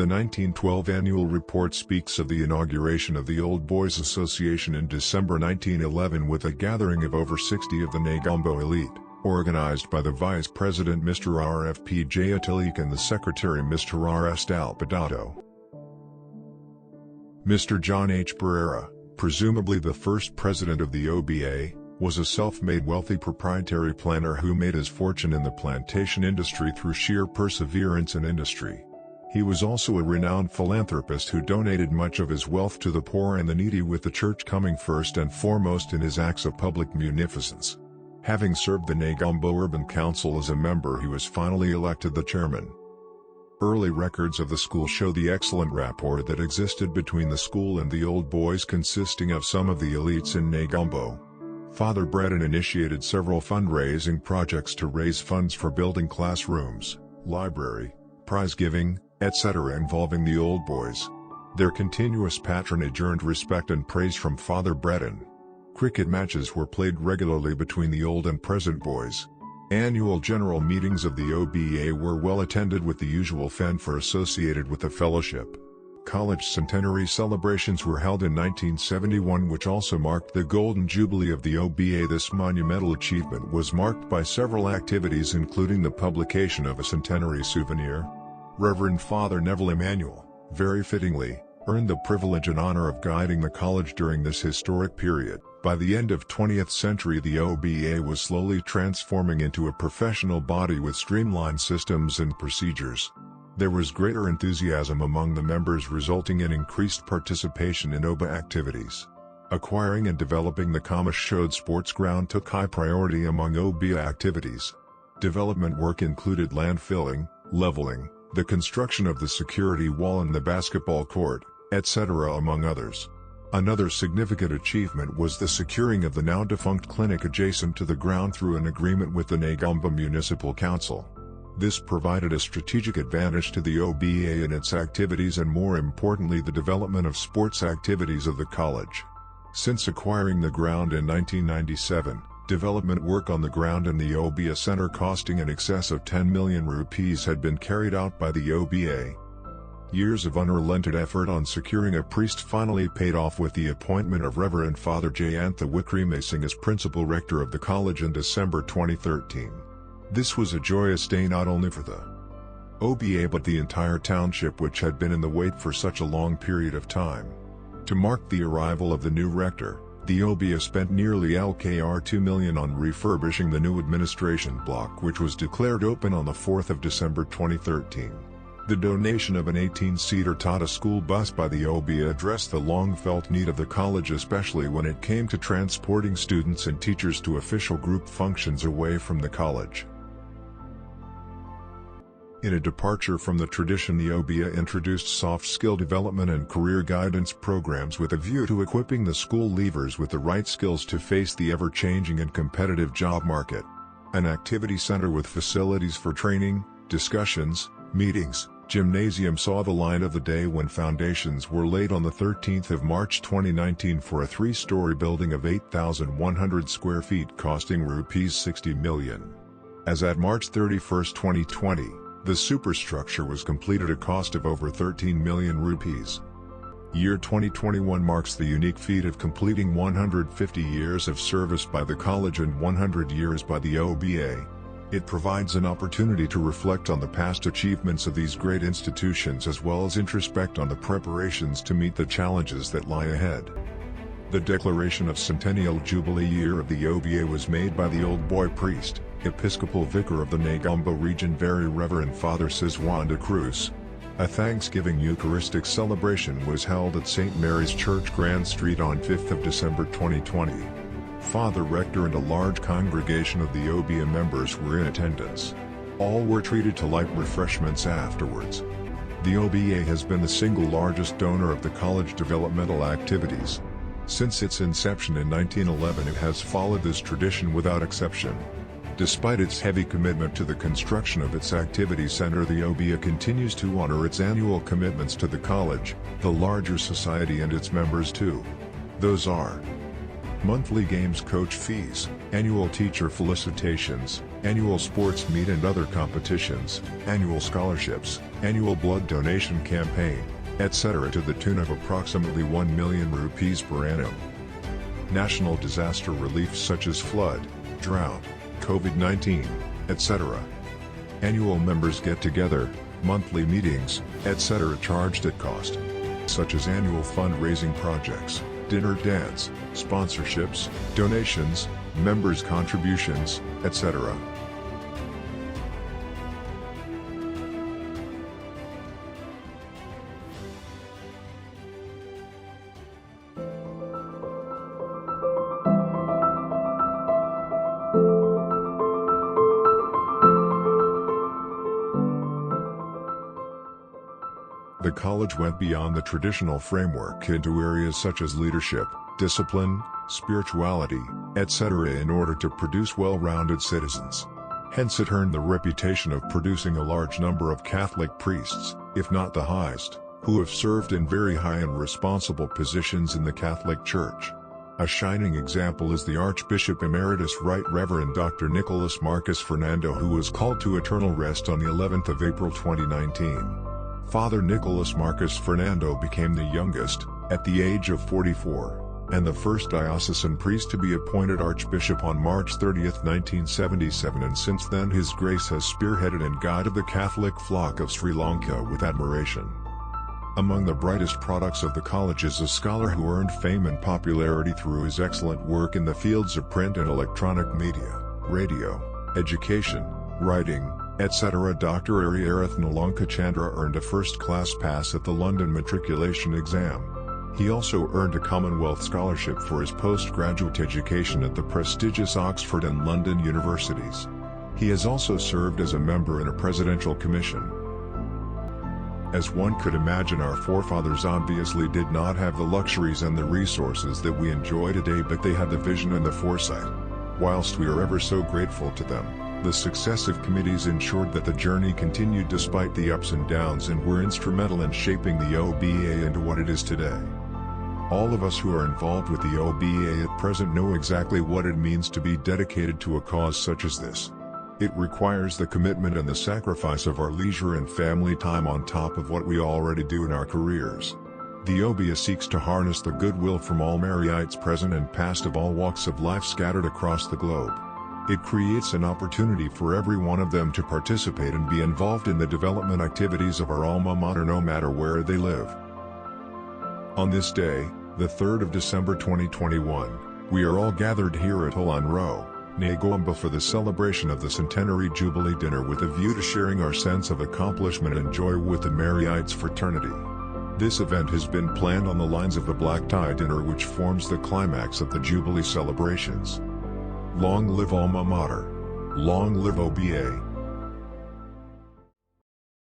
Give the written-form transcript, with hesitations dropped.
The 1912 annual report speaks of the inauguration of the Old Boys Association in December 1911 with a gathering of over 60 of the Negombo elite, organized by the Vice President Mr. R.F.P. J. Atalik and the Secretary Mr. R.S. Dalpadato. Mr. John H. Pereira, presumably the first president of the OBA, was a self-made wealthy proprietary planter who made his fortune in the plantation industry through sheer perseverance and industry. He was also a renowned philanthropist who donated much of his wealth to the poor and the needy, with the church coming first and foremost in his acts of public munificence. Having served the Negombo Urban Council as a member, he was finally elected the chairman. Early records of the school show the excellent rapport that existed between the school and the Old Boys, consisting of some of the elites in Negombo. Father Breton initiated several fundraising projects to raise funds for building classrooms, library, prize giving, etc. involving the Old Boys. Their continuous patronage earned respect and praise from Father Breton. Cricket matches were played regularly between the old and present boys. Annual general meetings of the OBA were well attended, with the usual fanfare associated with the fellowship. College centenary celebrations were held in 1971, which also marked the Golden Jubilee of the OBA. This monumental achievement was marked by several activities, including the publication of a centenary souvenir. Reverend Father Neville Emanuel, very fittingly, earned the privilege and honor of guiding the college during this historic period. By the end of 20th century, the OBA was slowly transforming into a professional body with streamlined systems and procedures. There was greater enthusiasm among the members, resulting in increased participation in OBA activities. Acquiring and developing the Kamish Showed sports ground took high priority among OBA activities. Development work included land filling, leveling, the construction of the security wall and the basketball court, etc. among others. Another significant achievement was the securing of the now-defunct clinic adjacent to the ground through an agreement with the Negombo Municipal Council. This provided a strategic advantage to the OBA in its activities and, more importantly, the development of sports activities of the college. Since acquiring the ground in 1997, development work on the ground and the OBA Center costing in excess of 10 million rupees had been carried out by the OBA. Years of unrelenting effort on securing a priest finally paid off with the appointment of Reverend Father Jayantha Wickremesing as principal rector of the college in December 2013. This was a joyous day not only for the OBA but the entire township, which had been in the wait for such a long period of time. To mark the arrival of the new rector, the OBA spent nearly Rs 2 million on refurbishing the new administration block, which was declared open on the 4th of December 2013. The donation of an 18-seater Tata school bus by the OBA addressed the long-felt need of the college, especially when it came to transporting students and teachers to official group functions away from the college. In a departure from the tradition, the OBA introduced soft skill development and career guidance programs with a view to equipping the school leavers with the right skills to face the ever-changing and competitive job market. An activity center with facilities for training, discussions, meetings, gymnasium saw the light of the day when foundations were laid on the 13th of March 2019 for a 3-story building of 8,100 square feet costing Rs 60 million. As at March 31, 2020, the superstructure was completed at a cost of over 13 million rupees. Year 2021 marks the unique feat of completing 150 years of service by the college and 100 years by the OBA. It provides an opportunity to reflect on the past achievements of these great institutions, as well as introspect on the preparations to meet the challenges that lie ahead. The declaration of Centennial Jubilee Year of the OBA was made by the Old Boy priest, Episcopal Vicar of the Negombo region, Very Reverend Father Siswan de Cruz. A Thanksgiving Eucharistic celebration was held at St. Mary's Church, Grand Street on 5th of December 2020. Father Rector and a large congregation of the OBA members were in attendance. All were treated to light refreshments afterwards. The OBA has been the single largest donor of the college developmental activities. Since its inception in 1911, it has followed this tradition without exception. Despite its heavy commitment to the construction of its activity center, the OBA continues to honor its annual commitments to the college, the larger society and its members too. Those are monthly games coach fees, annual teacher felicitations, annual sports meet and other competitions, annual scholarships, annual blood donation campaign, etc. to the tune of approximately 1 million rupees per annum. National disaster relief such as flood, drought, COVID-19, etc. Annual members get-together, monthly meetings, etc. charged at cost, such as annual fundraising projects, dinner dance, sponsorships, donations, members' contributions, etc. The college went beyond the traditional framework into areas such as leadership, discipline, spirituality, etc. in order to produce well-rounded citizens. Hence it earned the reputation of producing a large number of Catholic priests, if not the highest, who have served in very high and responsible positions in the Catholic Church. A shining example is the Archbishop Emeritus Right Reverend Dr. Nicholas Marcus Fernando, who was called to eternal rest on the 11th of April 2019. Father Nicholas Marcus Fernando became the youngest, at the age of 44, and the first diocesan priest to be appointed Archbishop on March 30, 1977, and since then His Grace has spearheaded and guided the Catholic flock of Sri Lanka with admiration. Among the brightest products of the college is a scholar who earned fame and popularity through his excellent work in the fields of print and electronic media, radio, education, writing, etc. Dr. Ariarathnalonka Chandra earned a first-class pass at the London matriculation exam. He also earned a Commonwealth Scholarship for his postgraduate education at the prestigious Oxford and London universities. He has also served as a member in a presidential commission. As one could imagine, our forefathers obviously did not have the luxuries and the resources that we enjoy today, but they had the vision and the foresight. Whilst we are ever so grateful to them, the successive committees ensured that the journey continued despite the ups and downs and were instrumental in shaping the OBA into what it is today. All of us who are involved with the OBA at present know exactly what it means to be dedicated to a cause such as this. It requires the commitment and the sacrifice of our leisure and family time on top of what we already do in our careers. The OBA seeks to harness the goodwill from all Maryites present and past of all walks of life scattered across the globe. It creates an opportunity for every one of them to participate and be involved in the development activities of our alma mater no matter where they live. On this day, the 3rd of December 2021, we are all gathered here at Ulanro, Negomba for the celebration of the Centenary Jubilee Dinner with a view to sharing our sense of accomplishment and joy with the Maryites fraternity. This event has been planned on the lines of the Black Tie Dinner, which forms the climax of the Jubilee celebrations. Long live Alma Mater! Long live OBA!